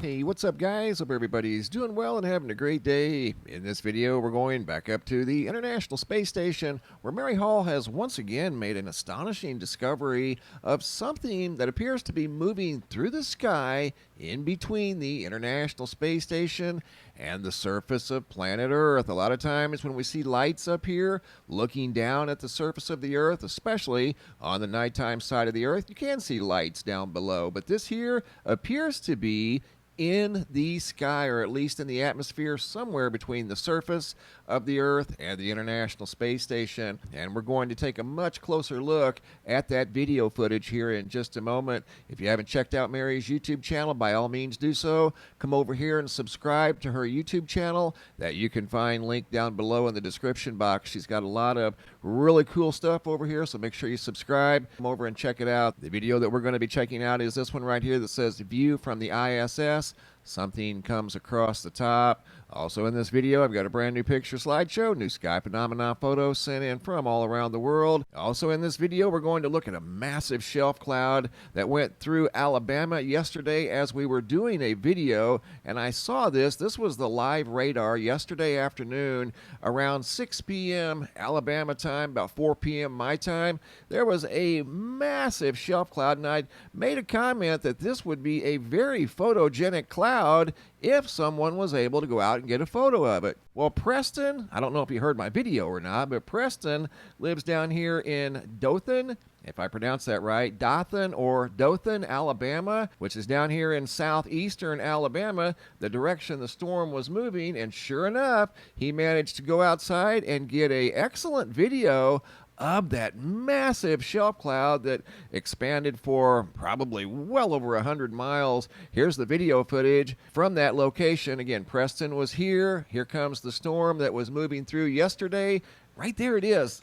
Hey, what's up guys? Hope everybody's doing well and having a great day. In this video, we're going back up to the International Space Station where Mary Hall has once again made an astonishing discovery of something that appears to be moving through the sky in between the International Space Station and the surface of planet Earth. A lot of times when we see lights up here looking down at the surface of the Earth, especially on the nighttime side of the Earth, you can see lights down below. But this here appears to be in the sky, or at least in the atmosphere, somewhere between the surface of the Earth and the International Space Station. And we're going to take a much closer look at that video footage here in just a moment. If you haven't checked out Mary's YouTube channel, by all means do so. Come over here and subscribe to her YouTube channel that you can find linked down below in the description box. She's got a lot of really cool stuff over here, so make sure you subscribe. Come over and check it out. The video that we're going to be checking out is this one right here that says View from the ISS. Something comes across the top. Also in this video, I've got a brand new picture slideshow, new sky phenomena photos sent in from all around the world. Also in this video, we're going to look at a massive shelf cloud that went through Alabama yesterday as we were doing a video, and I saw this. This was the live radar yesterday afternoon around 6 p.m. Alabama time, about 4 p.m. my time. There was a massive shelf cloud, and I made a comment that this would be a very photogenic cloud if someone was able to go out and get a photo of it. Well, Preston, I don't know if you heard my video or not, but Preston lives down here in Dothan, if I pronounce that right, Dothan or Dothan, Alabama, which is down here in southeastern Alabama, the direction the storm was moving, and sure enough, he managed to go outside and get an excellent video of that massive shelf cloud that expanded for probably well over 100 miles. Here's the video footage from that location. Again, Preston was here. Here comes the storm that was moving through yesterday. Right there it is.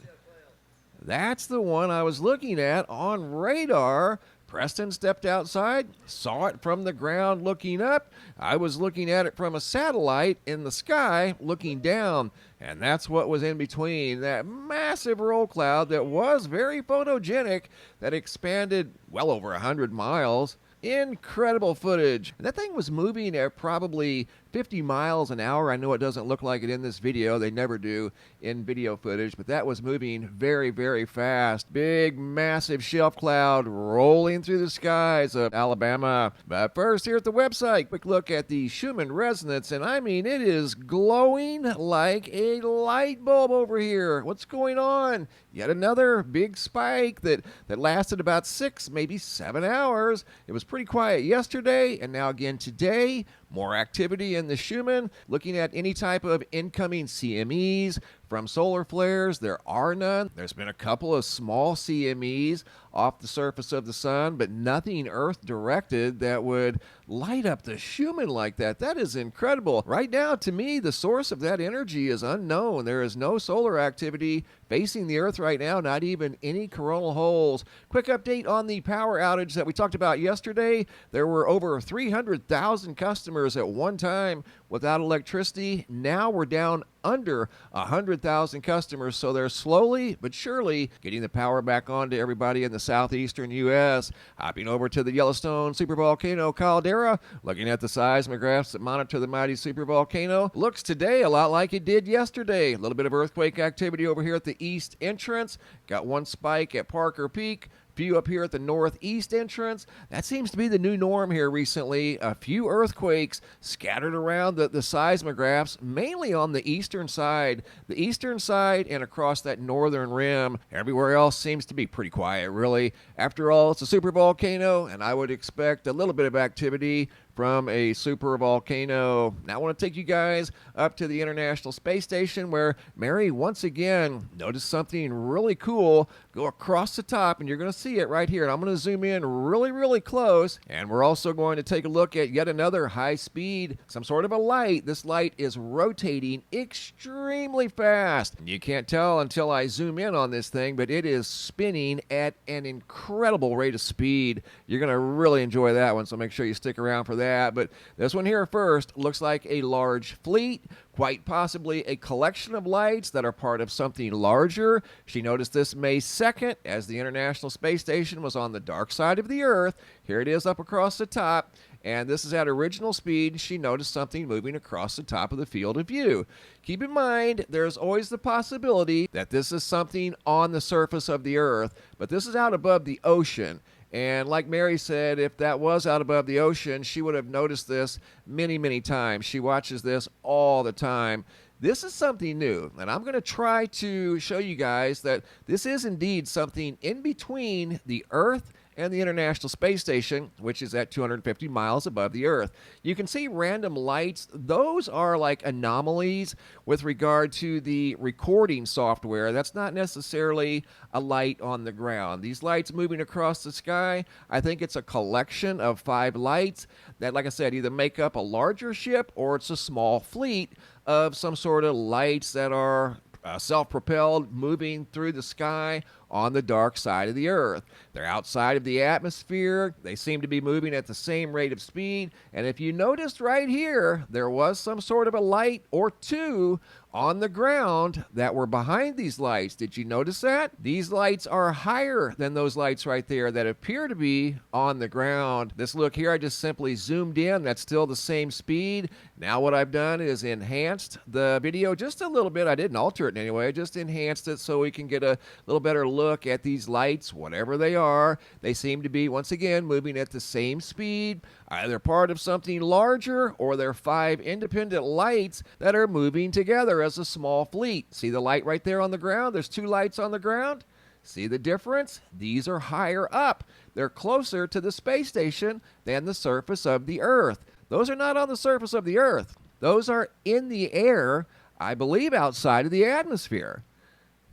That's the one I was looking at on radar. Preston stepped outside, saw it from the ground looking up. I was looking at it from a satellite in the sky looking down, and that's what was in between. That massive roll cloud that was very photogenic that expanded well over 100 miles. Incredible footage. That thing was moving at probably 50 miles an hour. I know it doesn't look like it in this video. They never do in video footage, but that was moving very, very fast. Big, massive shelf cloud rolling through the skies of Alabama. But first, here at the website, quick look at the Schumann resonance, and I mean, it is glowing like a light bulb over here. What's going on? Yet another big spike that lasted about 6, maybe 7 hours. It was pretty quiet yesterday, and now again today. More activity in the Schumann. Looking at any type of incoming CMEs from solar flares, there are none. There's been a couple of small CMEs off the surface of the sun, but nothing Earth-directed that would light up the Schumann like that. That is incredible. Right now, to me, the source of that energy is unknown. There is no solar activity facing the Earth right now, not even any coronal holes. Quick update on the power outage that we talked about yesterday. There were over 300,000 customers at one time without electricity. Now we're down under 100,000 customers, so they're slowly but surely getting the power back on to everybody in the southeastern U.S. Hopping over to the Yellowstone supervolcano caldera, looking at the seismographs that monitor the mighty supervolcano. Looks today a lot like it did yesterday. A little bit of earthquake activity over here at the east entrance. Got one spike at Parker Peak. Few up here at the northeast entrance. That seems to be the new norm here recently. A few earthquakes scattered around the seismographs, mainly on the eastern side. The eastern side and across that northern rim. Everywhere else seems to be pretty quiet, really. After all, it's a supervolcano, and I would expect a little bit of activity from a supervolcano. Now I want to take you guys up to the International Space Station where Mary once again noticed something really cool go across the top, and you're going to see it right here. And I'm going to zoom in really, really close, and we're also going to take a look at yet another high speed, some sort of a light. This light is rotating extremely fast. You can't tell until I zoom in on this thing, but it is spinning at an incredible rate of speed. You're going to really enjoy that one, so make sure you stick around for that. that. But this one here first looks like a large fleet, quite possibly a collection of lights that are part of something larger. She noticed this May 2nd as the International Space Station was on the dark side of the Earth. Here it is up across the top. And this is at original speed. She noticed something moving across the top of the field of view. Keep in mind, there's always the possibility that this is something on the surface of the Earth, but this is out above the ocean. And like Mary said, if that was out above the ocean, she would have noticed this many, many times. She watches this all the time. This is something new, and I'm going to try to show you guys that this is indeed something in between the Earth and the International Space Station, which is at 250 miles above the Earth. You can see random lights. Those are like anomalies with regard to the recording software. That's not necessarily a light on the ground. These lights moving across the sky, I think it's a collection of 5 lights that, like I said, either make up a larger ship or it's a small fleet of some sort of lights that are self-propelled, moving through the sky on the dark side of the Earth. They're outside of the atmosphere. They seem to be moving at the same rate of speed. And if you noticed right here, there was some sort of a light or two on the ground that were behind these lights. Did you notice that? These lights are higher than those lights right there that appear to be on the ground. This look here, I just simply zoomed in. That's still the same speed. Now what I've done is enhanced the video just a little bit. I didn't alter it in any way. I just enhanced it so we can get a little better look at these lights, whatever they are. They seem to be, once again, moving at the same speed, either part of something larger or they're 5 independent lights that are moving together as a small fleet. See the light right there on the ground? There's 2 lights on the ground. See the difference? These are higher up. They're closer to the space station than the surface of the Earth. Those are not on the surface of the Earth. Those are in the air, I believe, outside of the atmosphere.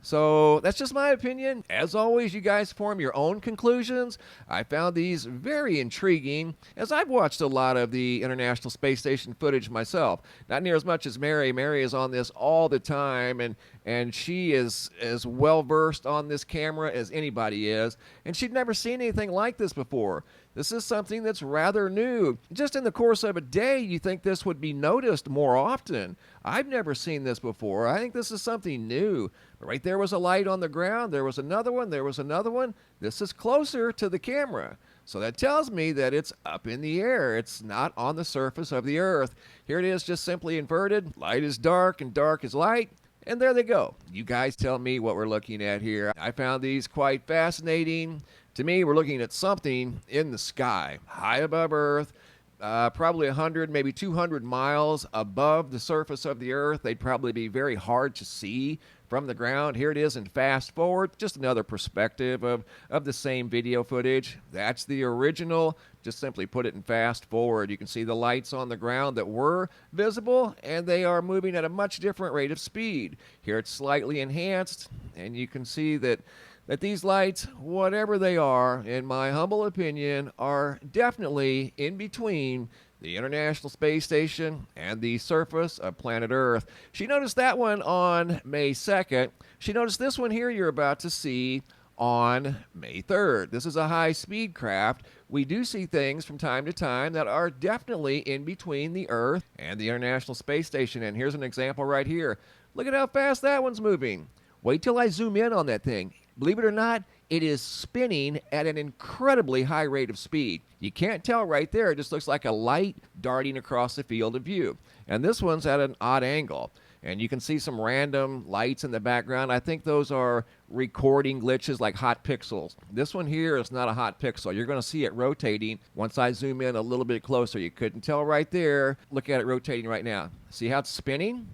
So that's just my opinion. As always, you guys form your own conclusions. I found these very intriguing, as I've watched a lot of the International Space Station footage myself. Not near as much as Mary. Mary is on this all the time, and she is as well-versed on this camera as anybody is, and she'd never seen anything like this before. This is something that's rather new. Just in the course of a day, you think this would be noticed more often. I've never seen this before. I think this is something new. But right there was a light on the ground. There was another one. There was another one. This is closer to the camera. So that tells me that it's up in the air. It's not on the surface of the Earth. Here it is, just simply inverted. Light is dark and dark is light. And there they go. You guys tell me what we're looking at here. I found these quite fascinating. To me, we're looking at something in the sky, high above Earth, probably 100, maybe 200 miles above the surface of the Earth. They'd probably be very hard to see from the ground. Here it is in fast forward, just another perspective of the same video footage. That's the original. Just simply put it in fast forward. You can see the lights on the ground that were visible, and they are moving at a much different rate of speed. Here it's slightly enhanced, and you can see that these lights, whatever they are, in my humble opinion, are definitely in between the International Space Station and the surface of planet Earth. She noticed that one on May 2nd. She noticed this one here you're about to see on May 3rd. This is a high-speed craft. We do see things from time to time that are definitely in between the Earth and the International Space Station. And here's an example right here. Look at how fast that one's moving. Wait till I zoom in on that thing. Believe it or not, it is spinning at an incredibly high rate of speed. You can't tell right there. It just looks like a light darting across the field of view. And this one's at an odd angle. And you can see some random lights in the background. I think those are recording glitches like hot pixels. This one here is not a hot pixel. You're going to see it rotating once I zoom in a little bit closer. You couldn't tell right there. Look at it rotating right now. See how it's spinning?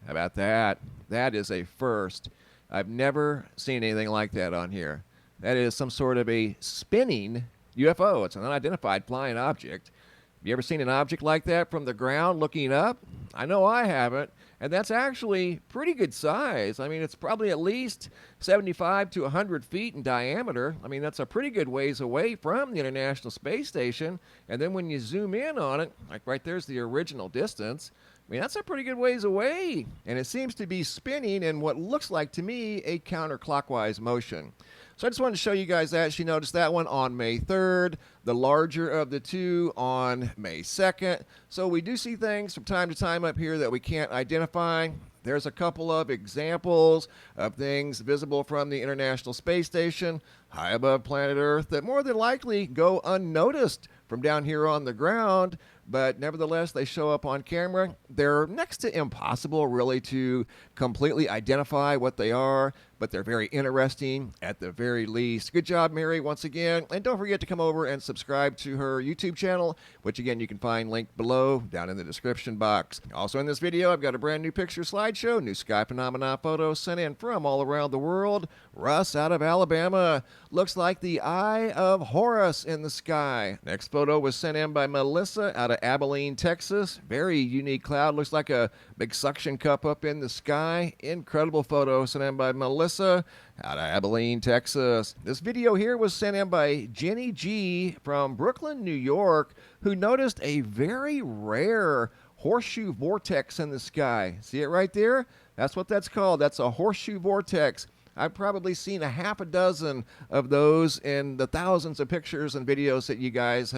How about that? That is a first. I've never seen anything like that on here. That is some sort of a spinning UFO. It's an unidentified flying object. Have you ever seen an object like that from the ground looking up? I know I haven't. And that's actually pretty good size. I mean, it's probably at least 75 to 100 feet in diameter. I mean, that's a pretty good ways away from the International Space Station. And then when you zoom in on it, like right there's the original distance. I mean, that's a pretty good ways away, and it seems to be spinning in what looks like to me a counterclockwise motion. So I just wanted to show you guys that. She noticed that one on May 3rd, the larger of the two on May 2nd. So we do see things from time to time up here that we can't identify. There's a couple of examples of things visible from the International Space Station high above planet Earth that more than likely go unnoticed from down here on the ground, but nevertheless they show up on camera. They're next to impossible really to completely identify what they are, but they're very interesting at the very least. Good job, Mary, once again. And don't forget to come over and subscribe to her YouTube channel, which again you can find linked below down in the description box. Also in this video, I've got a brand new picture slideshow, new sky phenomena photos sent in from all around the world. Russ out of Alabama. Looks like the Eye of Horus in the sky. Next photo was sent in by Melissa out of Abilene, Texas. Very unique cloud. Looks like a big suction cup up in the sky. Incredible photo sent in by Melissa out of Abilene, Texas. This video here was sent in by Jenny G from Brooklyn, New York, who noticed a very rare horseshoe vortex in the sky. See it right there? That's what that's called. That's a horseshoe vortex. I've probably seen a half a dozen of those in the thousands of pictures and videos that you guys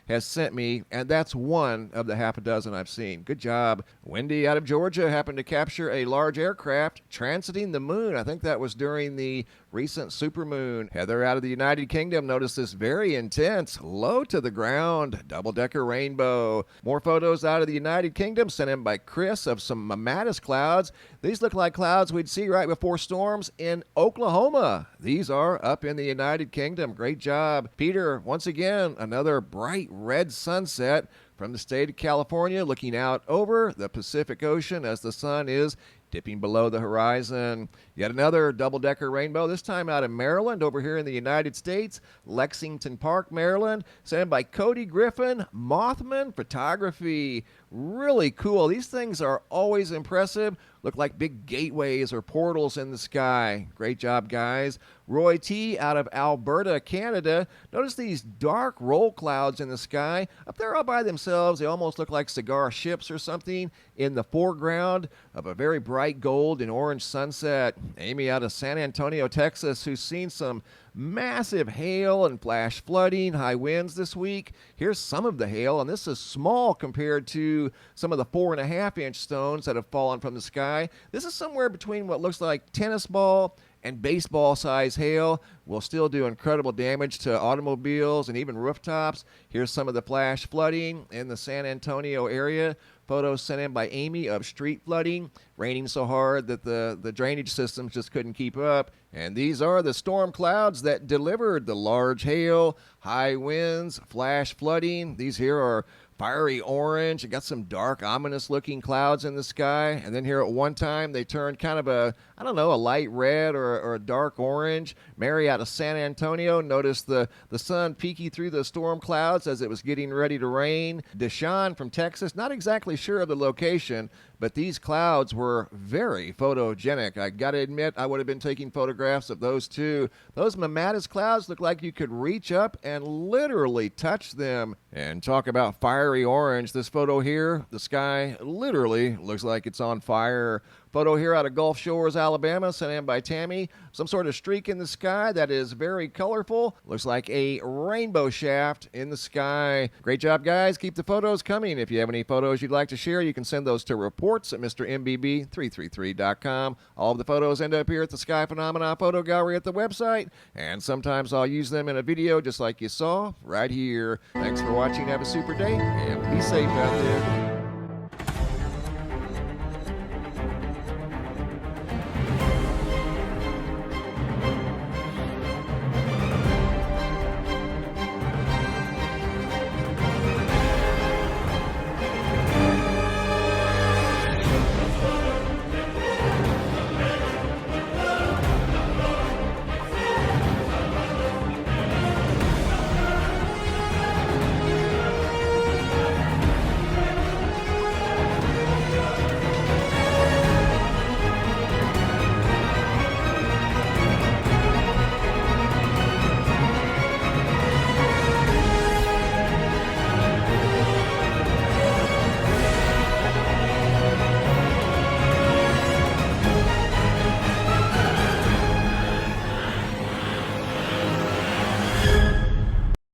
has sent me, and that's one of the half a dozen I've seen. Good job. Wendy out of Georgia happened to capture a large aircraft transiting the moon. I think that was during the recent supermoon. Heather out of the United Kingdom noticed this very intense, low to the ground, double-decker rainbow. More photos out of the United Kingdom sent in by Chris of some mammatus clouds. These look like clouds we'd see right before storms in Oklahoma. These are up in the United Kingdom. Great job. Peter, once again, another bright red sunset from the state of California, looking out over the Pacific Ocean as the sun is dipping below the horizon. Yet another double-decker rainbow, this time out of Maryland, over here in the United States. Lexington Park, Maryland, sent by Cody Griffin, Mothman Photography. Really cool. These things are always impressive. Look like big gateways or portals in the sky. Great job, guys. Roy T. out of Alberta, Canada. Notice these dark roll clouds in the sky. Up there all by themselves, they almost look like cigar ships or something in the foreground of a very bright gold and orange sunset. Amy out of San Antonio, Texas, who's seen some massive hail and flash flooding, high winds this week. Here's some of the hail, and this is small compared to some of the 4.5-inch stones that have fallen from the sky. This is somewhere between what looks like tennis ball and baseball size hail. Will still do incredible damage to automobiles and even rooftops. Here's some of the flash flooding in the San Antonio area. Photos sent in by Amy of street flooding, raining so hard that the drainage systems just couldn't keep up. And these are the storm clouds that delivered the large hail, high winds, flash flooding. These here are fiery orange. You got some dark, ominous-looking clouds in the sky. And then here at one time, they turned kind of a light red or a dark orange. Mary out of San Antonio noticed the sun peeking through the storm clouds as it was getting ready to rain. Deshaun from Texas, not exactly sure of the location, but these clouds were very photogenic. I got to admit, I would have been taking photographs of those too. Those mammatus clouds look like you could reach up and literally touch them. And talk about fiery orange. This photo here, the sky literally looks like it's on fire. Photo here out of Gulf Shores, Alabama, sent in by Tammy. Some sort of streak in the sky that is very colorful. Looks like a rainbow shaft in the sky. Great job, guys. Keep the photos coming. If you have any photos you'd like to share, you can send those to reports at MrMBB333.com. All of the photos end up here at the Sky Phenomena Photo Gallery at the website, and sometimes I'll use them in a video just like you saw right here. Thanks for watching. Have a super day, and be safe out there.